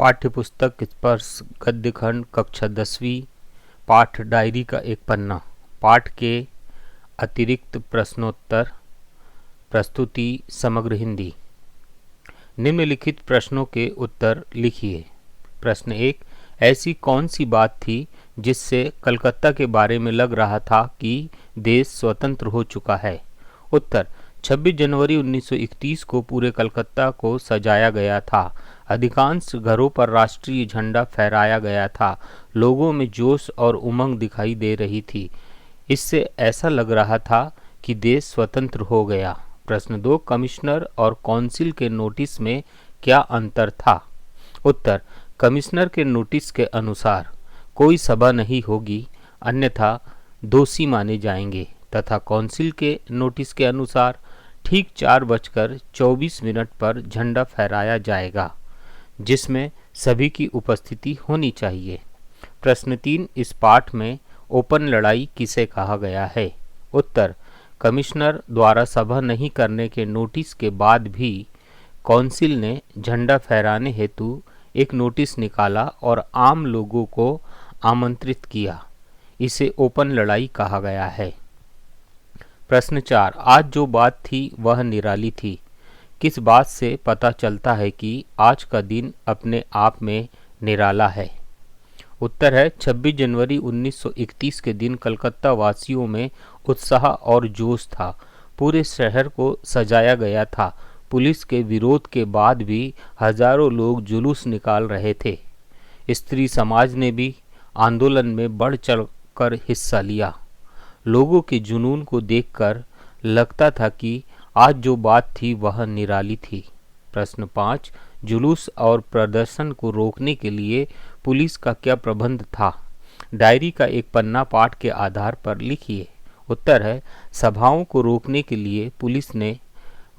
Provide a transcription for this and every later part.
पाठ्यपुस्तक स्पर्श गद्यखंड कक्षा 10वीं पाठ डायरी का एक पन्ना। पाठ के अतिरिक्त प्रश्नोत्तर प्रस्तुति समग्र हिंदी। निम्नलिखित प्रश्नों के उत्तर लिखिए। प्रश्न 1, ऐसी कौन सी बात थी जिससे कलकत्ता के बारे में लग रहा था कि देश स्वतंत्र हो चुका है? उत्तर, 26 जनवरी 1931 को पूरे कलकत्ता को सजाया गया था। अधिकांश घरों पर राष्ट्रीय झंडा फहराया गया था। लोगों में जोश और उमंग दिखाई दे रही थी। इससे ऐसा लग रहा था कि देश स्वतंत्र हो गया। प्रश्न 2, कमिश्नर और काउंसिल के नोटिस में क्या अंतर था? उत्तर, कमिश्नर के नोटिस के अनुसार कोई सभा नहीं होगी अन्यथा दोषी माने जाएंगे, तथा काउंसिल के नोटिस के अनुसार ठीक 4:24 पर झंडा फहराया जाएगा, जिसमें सभी की उपस्थिति होनी चाहिए। प्रश्न 3, इस पाठ में ओपन लड़ाई किसे कहा गया है? उत्तर, कमिश्नर द्वारा सभा नहीं करने के नोटिस के बाद भी काउंसिल ने झंडा फहराने हेतु एक नोटिस निकाला और आम लोगों को आमंत्रित किया। इसे ओपन लड़ाई कहा गया है। प्रश्न 4, आज जो बात थी वह निराली थी। किस बात से पता चलता है कि आज का दिन अपने आप में निराला है? उत्तर है, 26 जनवरी 1931 के दिन कलकत्ता वासियों में उत्साह और जोश था। पूरे शहर को सजाया गया था। पुलिस के विरोध के बाद भी हजारों लोग जुलूस निकाल रहे थे। स्त्री समाज ने भी आंदोलन में बढ़ चढ़कर हिस्सा लिया। लोगों के जुनून को देखकर लगता था कि आज जो बात थी वह निराली थी। प्रश्न 5, जुलूस और प्रदर्शन को रोकने के लिए पुलिस का क्या प्रबंध था? डायरी का एक पन्ना पाठ के आधार पर लिखिए। उत्तर है, सभाओं को रोकने के लिए पुलिस ने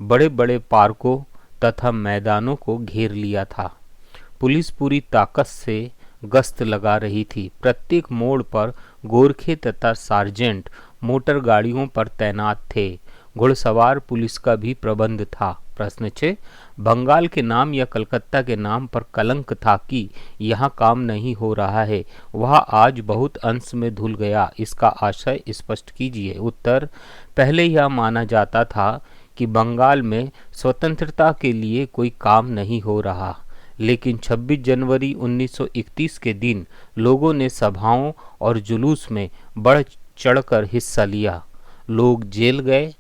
बड़े बड़े पार्कों तथा मैदानों को घेर लिया था। पुलिस पूरी ताकत से गश्त लगा रही थी। प्रत्येक मोड़ पर गोरखे तथा सार्जेंट मोटर गाड़ियों पर तैनात थे। घुड़सवार पुलिस का भी प्रबंध था। प्रश्न 6, बंगाल के नाम या कलकत्ता के नाम पर कलंक था कि यहाँ काम नहीं हो रहा है, वह आज बहुत अंश में धुल गया, इसका आशय स्पष्ट कीजिए। उत्तर, पहले यह माना जाता था कि बंगाल में स्वतंत्रता के लिए कोई काम नहीं हो रहा, लेकिन 26 जनवरी 1931 के दिन लोगों ने सभाओं और जुलूस में बढ़ चढ़कर हिस्सा लिया। लोग जेल गए,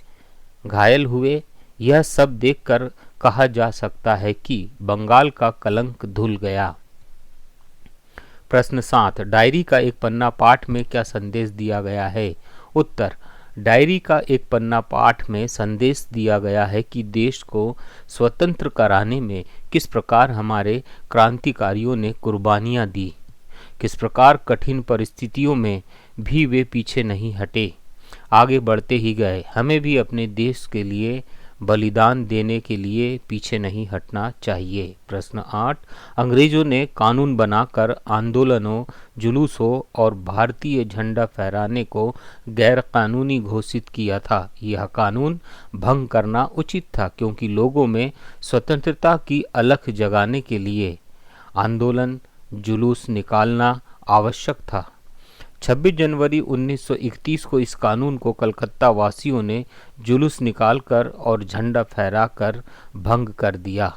घायल हुए। यह सब देखकर कहा जा सकता है कि बंगाल का कलंक धुल गया। प्रश्न 7, डायरी का एक पन्ना पाठ में क्या संदेश दिया गया है? उत्तर, डायरी का एक पन्ना पाठ में संदेश दिया गया है कि देश को स्वतंत्र कराने में किस प्रकार हमारे क्रांतिकारियों ने कुर्बानियां दी, किस प्रकार कठिन परिस्थितियों में भी वे पीछे नहीं हटे, आगे बढ़ते ही गए। हमें भी अपने देश के लिए बलिदान देने के लिए पीछे नहीं हटना चाहिए। प्रश्न 8, अंग्रेजों ने कानून बनाकर आंदोलनों, जुलूसों और भारतीय झंडा फहराने को गैरकानूनी घोषित किया था। यह कानून भंग करना उचित था, क्योंकि लोगों में स्वतंत्रता की अलख जगाने के लिए आंदोलन, जुलूस निकालना आवश्यक था। 26 जनवरी 1931 को इस कानून को कलकत्ता वासियों ने जुलूस निकालकर और झंडा फहराकर भंग कर दिया।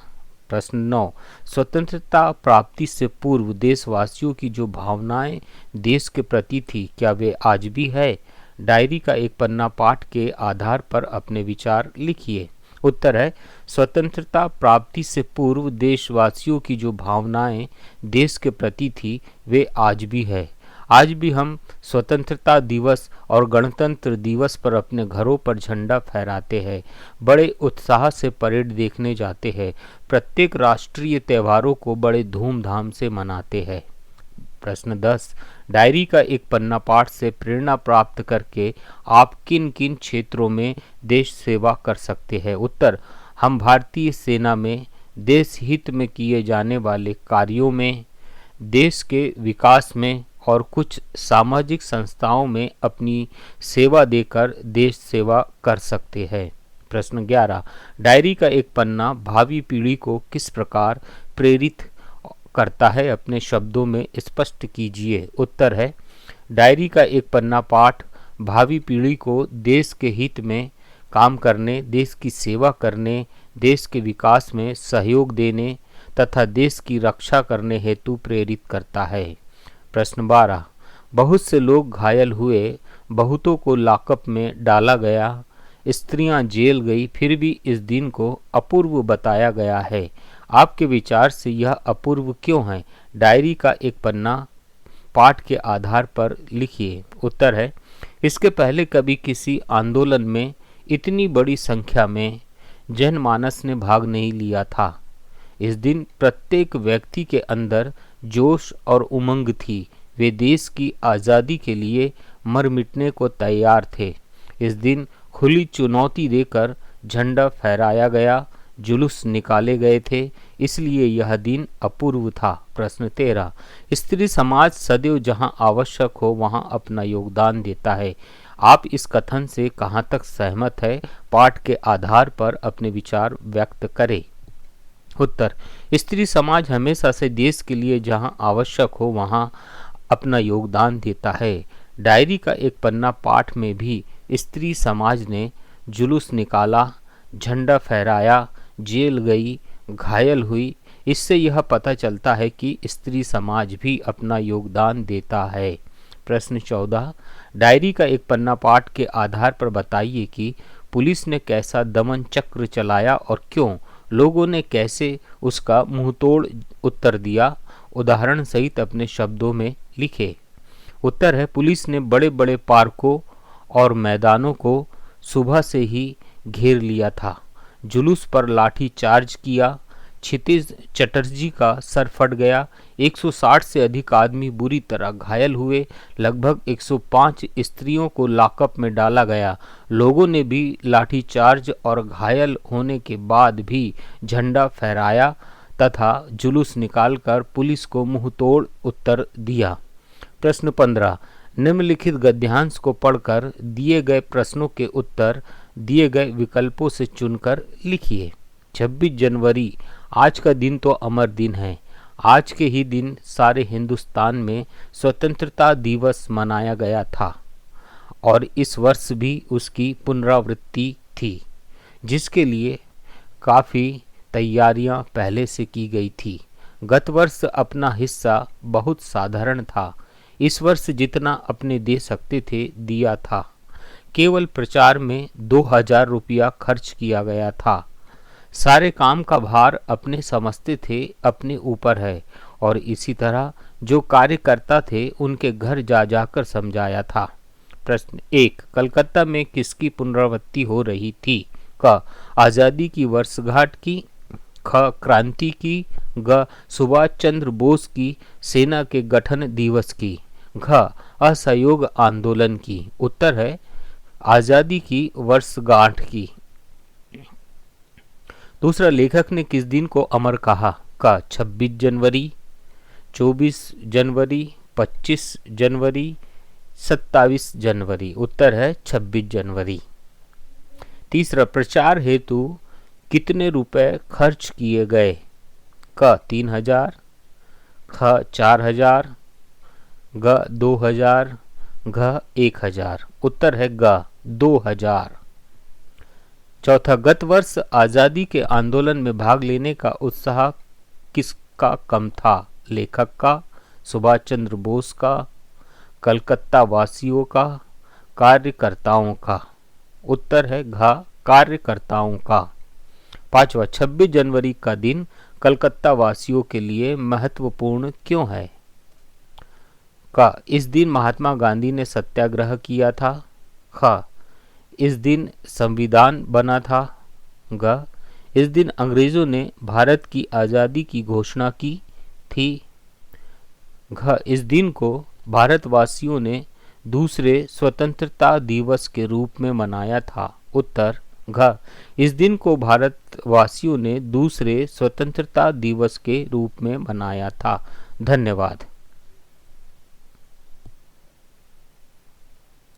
प्रश्न 9, स्वतंत्रता प्राप्ति से पूर्व देशवासियों की जो भावनाएं देश के प्रति थी, क्या वे आज भी है? डायरी का एक पन्ना पाठ के आधार पर अपने विचार लिखिए। उत्तर है, स्वतंत्रता प्राप्ति से पूर्व देशवासियों की जो भावनाएं देश के प्रति थी, वे आज भी है। आज भी हम स्वतंत्रता दिवस और गणतंत्र दिवस पर अपने घरों पर झंडा फहराते हैं, बड़े उत्साह से परेड देखने जाते हैं, प्रत्येक राष्ट्रीय त्योहारों को बड़े धूमधाम से मनाते हैं। प्रश्न 10, डायरी का एक पन्ना पाठ से प्रेरणा प्राप्त करके आप किन किन क्षेत्रों में देश सेवा कर सकते हैं? उत्तर, हम भारतीय सेना में देश हित में किए जाने वाले कार्यों में, देश के विकास में और कुछ सामाजिक संस्थाओं में अपनी सेवा देकर देश सेवा कर सकते हैं। प्रश्न 11, डायरी का एक पन्ना भावी पीढ़ी को किस प्रकार प्रेरित करता है, अपने शब्दों में स्पष्ट कीजिए। उत्तर है, डायरी का एक पन्ना पाठ भावी पीढ़ी को देश के हित में काम करने, देश की सेवा करने, देश के विकास में सहयोग देने तथा देश की रक्षा करने हेतु प्रेरित करता है। प्रश्न 12, बहुत से लोग घायल हुए, बहुतों को लॉकअप में डाला गया, स्त्रियां जेल गई, फिर भी इस दिन को अपूर्व बताया गया है। आपके विचार से यह अपूर्व क्यों है? डायरी का एक पन्ना पाठ के आधार पर लिखिए। उत्तर है, इसके पहले कभी किसी आंदोलन में इतनी बड़ी संख्या में जनमानस ने भाग नहीं लिया था। इस दिन प्रत्येक व्यक्ति के अंदर जोश और उमंग थी। वे देश की आज़ादी के लिए मर मिटने को तैयार थे। इस दिन खुली चुनौती देकर झंडा फहराया गया, जुलूस निकाले गए थे, इसलिए यह दिन अपूर्व था। प्रश्न 13, स्त्री समाज सदैव जहां आवश्यक हो वहां अपना योगदान देता है। आप इस कथन से कहां तक सहमत है? पाठ के आधार पर अपने विचार व्यक्त करें। उत्तर, स्त्री समाज हमेशा से देश के लिए जहां आवश्यक हो वहां अपना योगदान देता है। डायरी का एक पन्ना पाठ में भी स्त्री समाज ने जुलूस निकाला, झंडा फहराया, जेल गई, घायल हुई। इससे यह पता चलता है कि स्त्री समाज भी अपना योगदान देता है। प्रश्न 14, डायरी का एक पन्ना पाठ के आधार पर बताइए कि पुलिस ने कैसा दमन चक्र चलाया और क्यों? लोगों ने कैसे उसका मुंहतोड़ उत्तर दिया? उदाहरण सहित अपने शब्दों में लिखे। उत्तर है, पुलिस ने बड़े बड़े पार्कों और मैदानों को सुबह से ही घेर लिया था, जुलूस पर लाठी चार्ज किया, क्षितिज चटर्जी का सर फट गया, 160 से अधिक आदमी बुरी तरह घायल हुए, लगभग 105 स्त्रियों को लॉकअप में डाला गया। लोगों ने भी लाठीचार्ज और घायल होने के बाद भी झंडा फहराया तथा जुलूस निकालकर पुलिस को मुंहतोड़ उत्तर दिया। प्रश्न 15, निम्नलिखित गद्यांश को पढ़कर दिए गए प्रश्नों के उत्तर दिए गए विकल्पों से चुनकर लिखिए। 26 जनवरी, आज का दिन तो अमर दिन है। आज के ही दिन सारे हिंदुस्तान में स्वतंत्रता दिवस मनाया गया था और इस वर्ष भी उसकी पुनरावृत्ति थी, जिसके लिए काफ़ी तैयारियां पहले से की गई थी। गत वर्ष अपना हिस्सा बहुत साधारण था, इस वर्ष जितना अपने दे सकते थे दिया था। केवल प्रचार में 2000 रुपया खर्च किया गया था। सारे काम का भार अपने समझते थे अपने ऊपर है और इसी तरह जो कार्यकर्ता थे उनके घर जा जाकर समझाया था। प्रश्न 1, कलकत्ता में किसकी पुनरावृत्ति हो रही थी? क, आज़ादी की वर्षगांठ की, ख, क्रांति की, ग, सुभाष चंद्र बोस की सेना के गठन दिवस की, घ, असहयोग आंदोलन की। उत्तर है आज़ादी की वर्षगांठ की। दूसरा, लेखक ने किस दिन को अमर कहा? क, 26 जनवरी, 24 जनवरी, 25 जनवरी, 27 जनवरी। उत्तर है 26 जनवरी। तीसरा, प्रचार हेतु कितने रुपए खर्च किए गए? क, 3000, ख, 4000, ग, 2000, घ, 1000। उत्तर है ग, 2000। चौथा, गत वर्ष आज़ादी के आंदोलन में भाग लेने का उत्साह किसका कम था? लेखक का, सुभाष चंद्र बोस का, कलकत्ता वासियों का, कार्यकर्ताओं का। उत्तर है घ, कार्यकर्ताओं का। पांचवा, 26 जनवरी का दिन कलकत्ता वासियों के लिए महत्वपूर्ण क्यों है? क, इस दिन महात्मा गांधी ने सत्याग्रह किया था। ख, इस दिन संविधान बना था। ग, इस दिन अंग्रेजों ने भारत की आज़ादी की घोषणा की थी। घ, इस दिन को भारतवासियों ने दूसरे स्वतंत्रता दिवस के रूप में मनाया था। उत्तर घ, इस दिन को भारतवासियों ने दूसरे स्वतंत्रता दिवस के रूप में मनाया था। धन्यवाद।